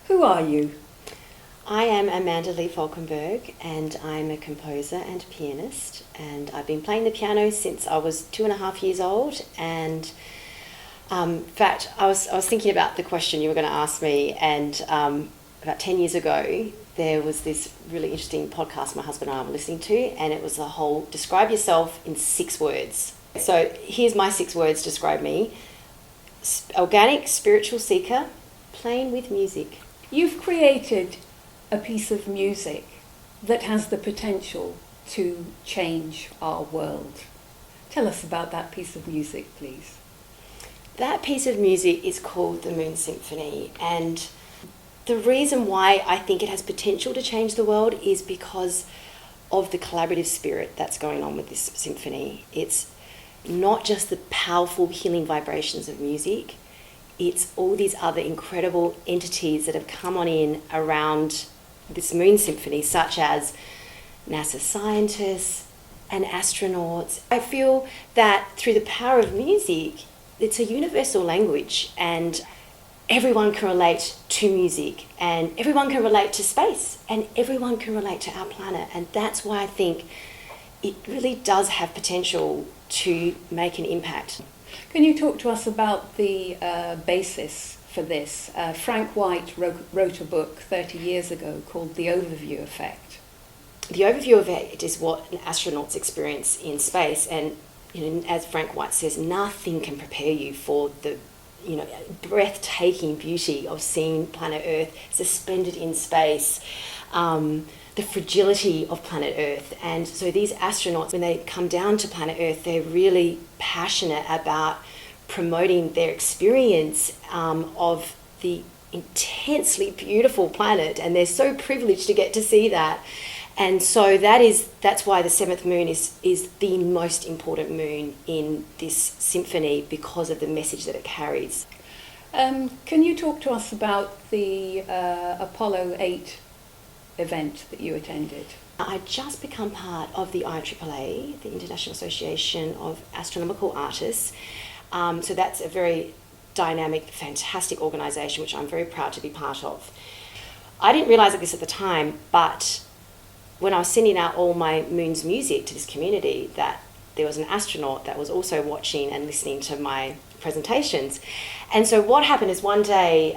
Who are you? I am Amanda Lee Falkenberg, and I'm a composer and pianist, and I've been playing the piano since I was 2.5 years old. And in fact, I was thinking about the question you were going to ask me, and about 10 years ago there was this really interesting podcast my husband and I were listening to, and it was the whole describe yourself in 6 words. So here's my 6 words to describe me: organic spiritual seeker, playing with music. You've created a piece of music that has the potential to change our world. Tell us about that piece of music, please. That piece of music is called the Moon Symphony, and the reason why I think it has potential to change the world is because of the collaborative spirit that's going on with this symphony. It's not just the powerful healing vibrations of music, it's all these other incredible entities that have come on in around this Moon Symphony, such as NASA scientists and astronauts. I feel that through the power of music, it's a universal language, and everyone can relate to music, and everyone can relate to space, and everyone can relate to our planet. And that's why I think it really does have potential to make an impact. Can you talk to us about the basis for this? Frank White wrote a book 30 years ago called The Overview Effect. The overview effect is what astronauts experience in space, and as Frank White says, nothing can prepare you for the breathtaking beauty of seeing planet Earth suspended in space, the fragility of planet Earth. And so these astronauts, when they come down to planet Earth, they're really passionate about promoting their experience of the intensely beautiful planet, and they're so privileged to get to see that. And so that's why the 7th moon is the most important moon in this symphony, because of the message that it carries. Can you talk to us about the Apollo 8 event that you attended? I'd just become part of the IAAA, the International Association of Astronomical Artists. So that's a very dynamic, fantastic organisation, which I'm very proud to be part of. I didn't realise this at the time, but when I was sending out all my Moon's music to this community, that there was an astronaut that was also watching and listening to my presentations. And so what happened is one day,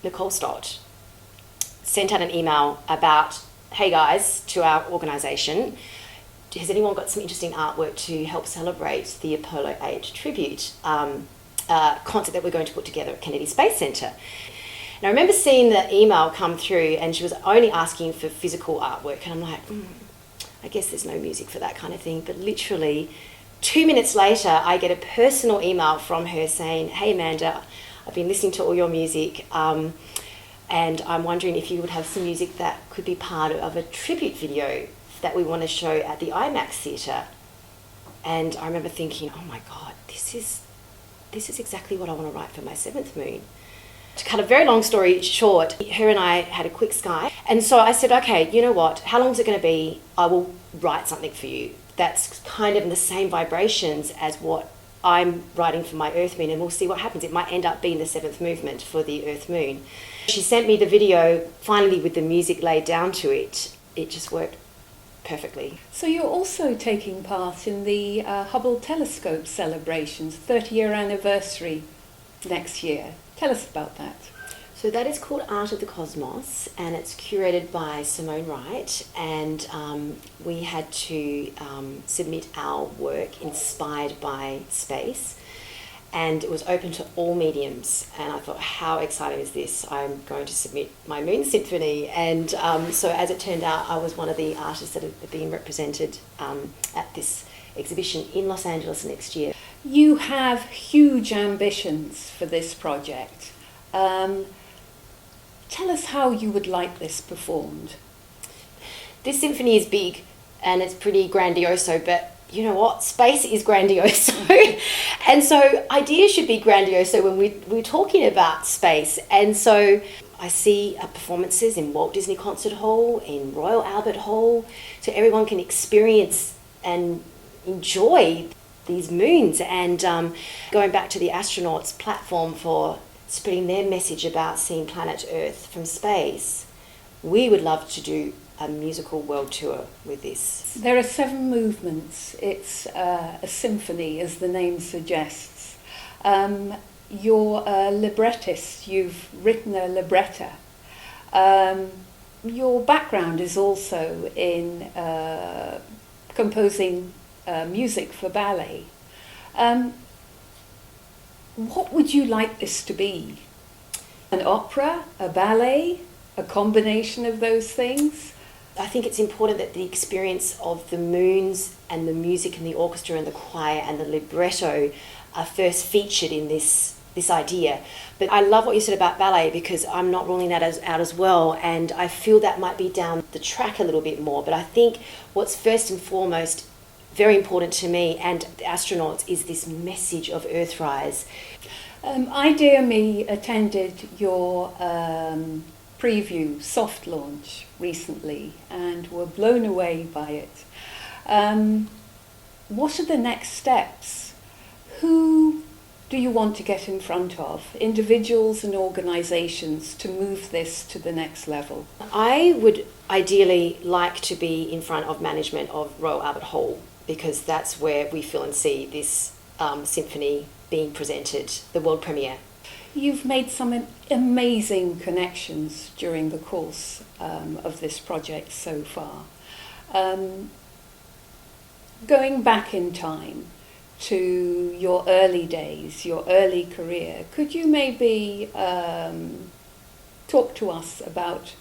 Nicole Stott sent out an email about, hey guys, to our organisation, has anyone got some interesting artwork to help celebrate the Apollo 8 tribute concert that we're going to put together at Kennedy Space Centre? And I remember seeing the email come through, and she was only asking for physical artwork, and I'm like, I guess there's no music for that kind of thing. But literally 2 minutes later, I get a personal email from her saying, hey Amanda, I've been listening to all your music, and I'm wondering if you would have some music that could be part of a tribute video that we want to show at the IMAX theatre. And I remember thinking, oh my God, this is exactly what I want to write for my 7th moon. To cut a very long story short, her and I had a quick Skype, and so I said, okay, you know what, how long is it going to be? I will write something for you that's kind of in the same vibrations as what I'm writing for my Earth moon, and we'll see what happens. It might end up being the 7th movement for the Earth moon. She sent me the video, finally with the music laid down to it. It just worked perfectly. So you're also taking part in the Hubble Telescope celebrations, 30-year anniversary next year. Tell us about that. So that is called Art of the Cosmos, and it's curated by Simone Wright, and we had to submit our work inspired by space, and it was open to all mediums. And I thought, how exciting is this? I'm going to submit my Moon Symphony. And so as it turned out, I was one of the artists that have been represented at this exhibition in Los Angeles next year. You have huge ambitions for this project. Tell us how you would like this performed. This symphony is big and it's pretty grandioso, but you know what? Space is grandioso. And so ideas should be grandioso when we're talking about space. And so I see performances in Walt Disney Concert Hall, in Royal Albert Hall, so everyone can experience and enjoy these moons. And going back to the astronauts' platform for spreading their message about seeing planet Earth from space. We would love to do a musical world tour with this. There are 7 movements. It's a symphony, as the name suggests. You're a librettist. You've written a libretta. Your background is also in composing music for ballet. What would you like this to be? An opera, a ballet, a combination of those things? I think it's important that the experience of the moons and the music and the orchestra and the choir and the libretto are first featured in this idea. But I love what you said about ballet, because I'm not ruling that out as well, and I feel that might be down the track a little bit more. But I think what's first and foremost very important to me and the astronauts is this message of Earthrise. ideaXme attended your preview soft launch recently and were blown away by it. What are the next steps? Who do you want to get in front of, individuals and organisations, to move this to the next level? I would ideally like to be in front of management of Royal Albert Hall, because that's where we feel and see this symphony being presented, the world premiere. You've made some amazing connections during the course of this project so far. Going back in time to your early days, your early career, could you maybe talk to us about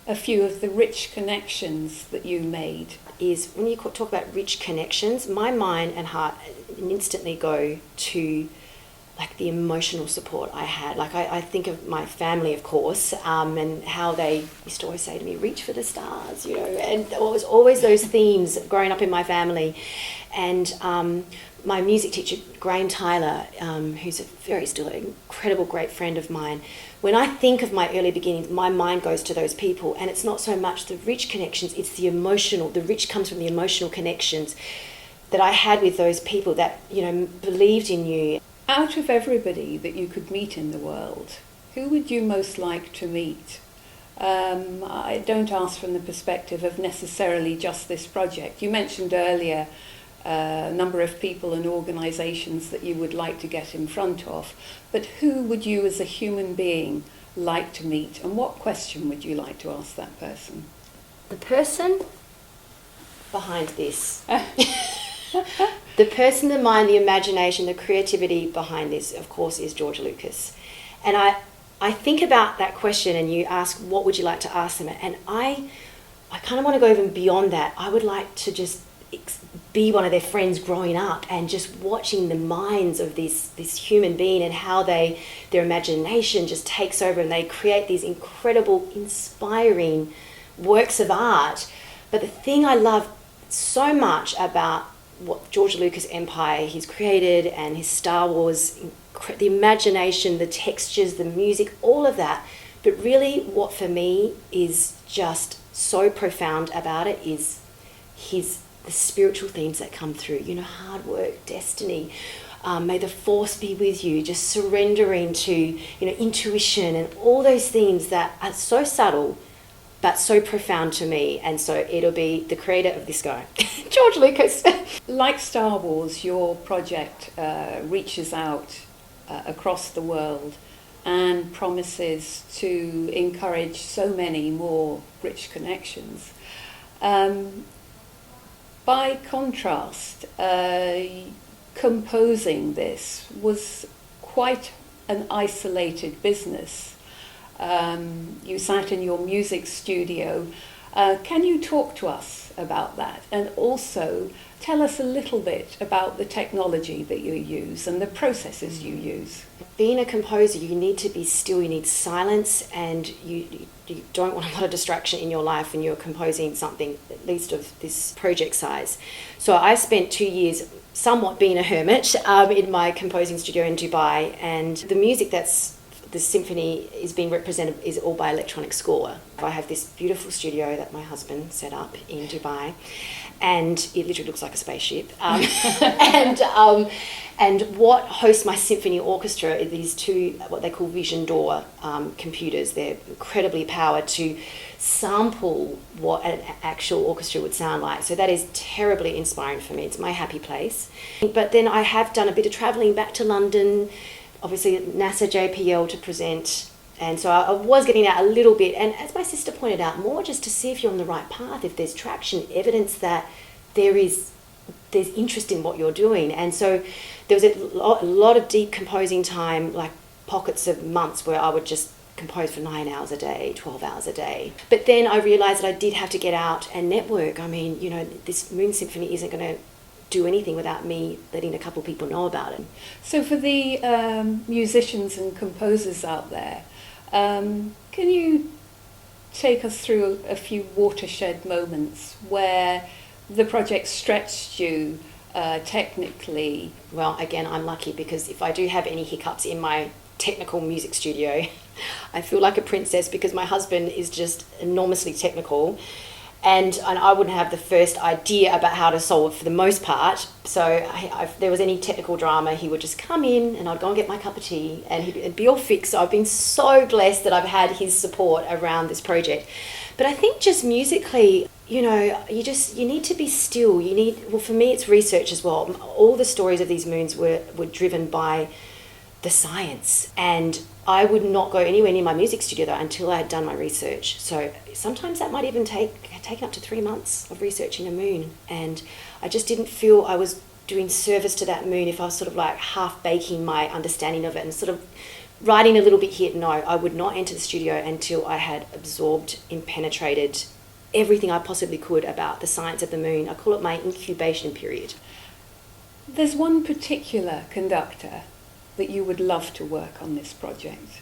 a few of the rich connections that you made? Is when you talk about rich connections, my mind and heart instantly go to like the emotional support I had. Like I think of my family, of course, and how they used to always say to me, reach for the stars, you know, and there was always those themes growing up in my family. And my music teacher, Graham Tyler, who's still an incredible, great friend of mine, when I think of my early beginnings, my mind goes to those people, and it's not so much the rich connections, it's the emotional. The rich comes from the emotional connections that I had with those people that, you know, believed in you. Out of everybody that you could meet in the world, who would you most like to meet? I don't ask from the perspective of necessarily just this project. You mentioned earlier a number of people and organisations that you would like to get in front of, but who would you as a human being like to meet, and what question would you like to ask that person? The person behind this. The person, the mind, the imagination, the creativity behind this, of course, is George Lucas. And I think about that question, and you ask, what would you like to ask them? And I kind of want to go even beyond that. I would like to just be one of their friends growing up and just watching the minds of this human being and how their imagination just takes over and they create these incredible, inspiring works of art. But the thing I love so much about what George Lucas Empire he's created and his Star Wars, the imagination, the textures, the music, all of that. But really what for me is just so profound about it is the spiritual themes that come through, you know, hard work, destiny, may the force be with you, just surrendering to, you know, intuition and all those themes that are so subtle but so profound to me. And so it'll be the creator of this guy, George Lucas. Like Star Wars, your project reaches out across the world and promises to encourage so many more rich connections. By contrast, composing this was quite an isolated business. You sat in your music studio. Can you talk to us about that? And also tell us a little bit about the technology that you use and the processes you use. Being a composer, you need to be still, you need silence, and you don't want a lot of distraction in your life when you're composing something, at least of this project size. So I spent 2 years somewhat being a hermit in my composing studio in Dubai, and the music that's the symphony is being represented is all by electronic score. I have this beautiful studio that my husband set up in Dubai, and it literally looks like a spaceship. And what hosts my symphony orchestra are these two, what they call Vision Door computers. They're incredibly powered to sample what an actual orchestra would sound like. So that is terribly inspiring for me. It's my happy place. But then I have done a bit of travelling back to London, obviously NASA JPL to present. And so I was getting out a little bit. And as my sister pointed out, more just to see if you're on the right path, if there's traction, evidence that there's interest in what you're doing. And so there was a lot of deep composing time, like pockets of months where I would just compose for 9 hours a day, 12 hours a day. But then I realised that I did have to get out and network. I mean, you know, this Moon Symphony isn't going to do anything without me letting a couple of people know about it. So for the musicians and composers out there, can you take us through a few watershed moments where the project stretched you technically? Well, again, I'm lucky because if I do have any hiccups in my technical music studio, I feel like a princess because my husband is just enormously technical, and I wouldn't have the first idea about how to solve it for the most part. So if there was any technical drama, he would just come in and I'd go and get my cup of tea and it'd be all fixed. So I've been so blessed that I've had his support around this project. But I think just musically, you know, you need to be still. Well, for me, it's research as well. All the stories of these moons were driven by the science, and I would not go anywhere near my music studio though until I had done my research. So sometimes that might even take up to 3 months of researching a moon, and I just didn't feel I was doing service to that moon if I was sort of like half baking my understanding of it and sort of writing a little bit here. No, I would not enter the studio until I had absorbed and penetrated everything I possibly could about the science of the moon. I call it my incubation period. There's one particular conductor that you would love to work on this project.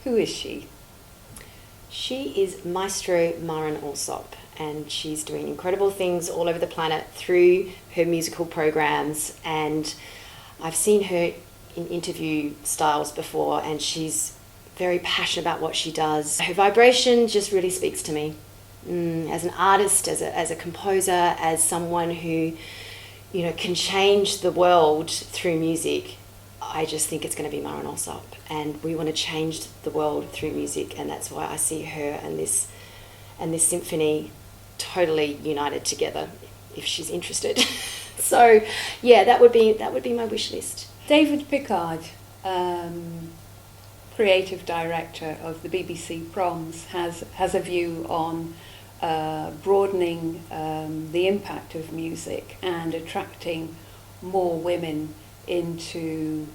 Who is she? She is Maestro Marin Alsop, and she's doing incredible things all over the planet through her musical programs, and I've seen her in interview styles before, and she's very passionate about what she does. Her vibration just really speaks to me. As an artist, as a composer, as someone who, you know, can change the world through music, I just think it's going to be Marin Alsop, and we want to change the world through music, and that's why I see her and this symphony totally united together, if she's interested. So, yeah, that would be my wish list. David Picard, creative director of the BBC Proms, has a view on broadening the impact of music and attracting more women into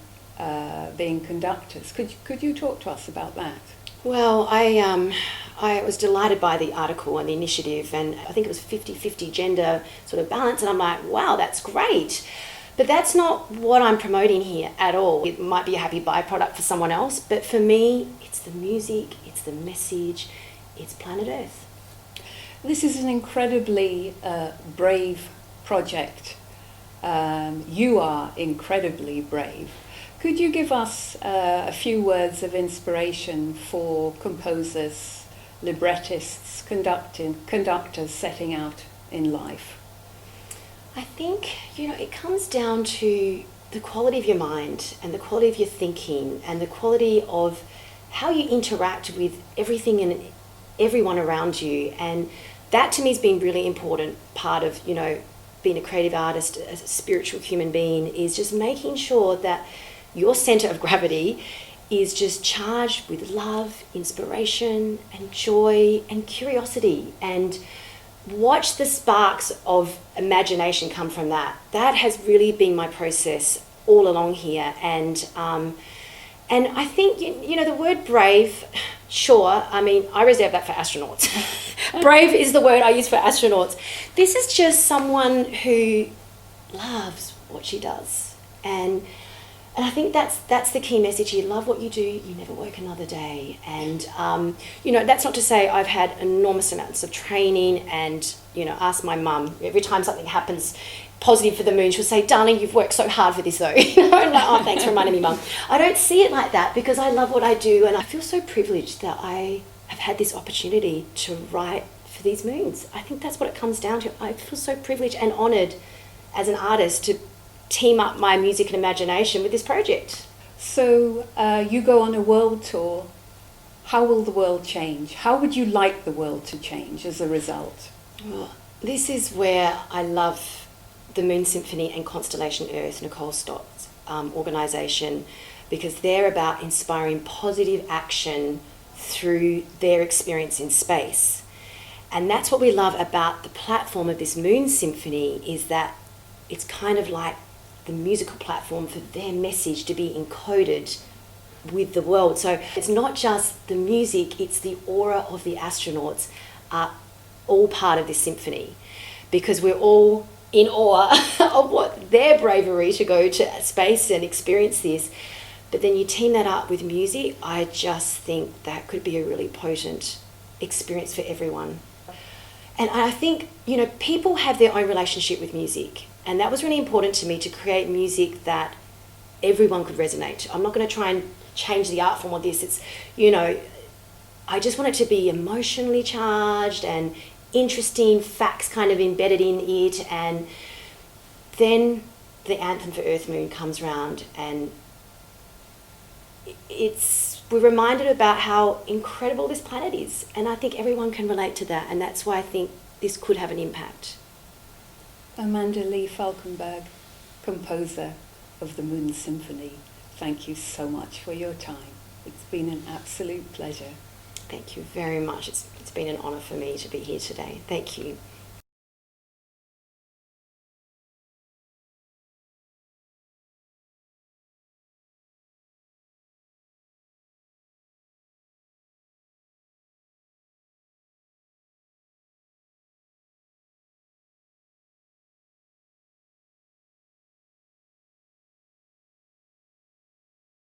being conductors. Could you talk to us about that? Well, I was delighted by the article and the initiative, and I think it was 50-50 gender sort of balance, and I'm like, wow, that's great. But that's not what I'm promoting here at all. It might be a happy byproduct for someone else, but for me, it's the music, it's the message, it's planet Earth. This is an incredibly brave project. You are incredibly brave. Could you give us a few words of inspiration for composers, librettists, conductors setting out in life? I think, you know, it comes down to the quality of your mind and the quality of your thinking and the quality of how you interact with everything and everyone around you. And that to me has been really important part of, you know, being a creative artist, a spiritual human being, is just making sure that your center of gravity is just charged with love, inspiration, and joy, and curiosity. And watch the sparks of imagination come from that. That has really been my process all along here. And I think, you know, the word brave, sure, I mean, I reserve that for astronauts. Brave is the word I use for astronauts. This is just someone who loves what she does. And I think that's the key message. You love what you do, you never work another day. And, you know, that's not to say I've had enormous amounts of training and, you know, ask my mum, every time something happens positive for the moon, she'll say, darling, you've worked so hard for this though. You know, I'm like, oh, thanks for reminding me, Mum. I don't see it like that because I love what I do, and I feel so privileged that I have had this opportunity to write for these moons. I think that's what it comes down to. I feel so privileged and honoured as an artist team up my music and imagination with this project. So you go on a world tour. How will the world change? How would you like the world to change as a result? Well, this is where I love the Moon Symphony and Constellation Earth, Nicole Stott's organisation, because they're about inspiring positive action through their experience in space. And that's what we love about the platform of this Moon Symphony, is that it's kind of like the musical platform for their message to be encoded with the world. So it's not just the music, it's the aura of the astronauts are all part of this symphony, because we're all in awe of what their bravery to go to space and experience this. But then you team that up with music, I just think that could be a really potent experience for everyone. And I think, you know, people have their own relationship with music, and that was really important to me, to create music that everyone could resonate to. I'm not going to try and change the art form of this. It's, you know, I just want it to be emotionally charged and interesting facts kind of embedded in it. And then the anthem for Earth Moon comes round, and we're reminded about how incredible this planet is, and I think everyone can relate to that, and that's why I think this could have an impact. Amanda Lee Falkenberg, composer of the Moon Symphony, thank you so much for your time. It's been an absolute pleasure. Thank you very much. It's been an honour for me to be here today. Thank you.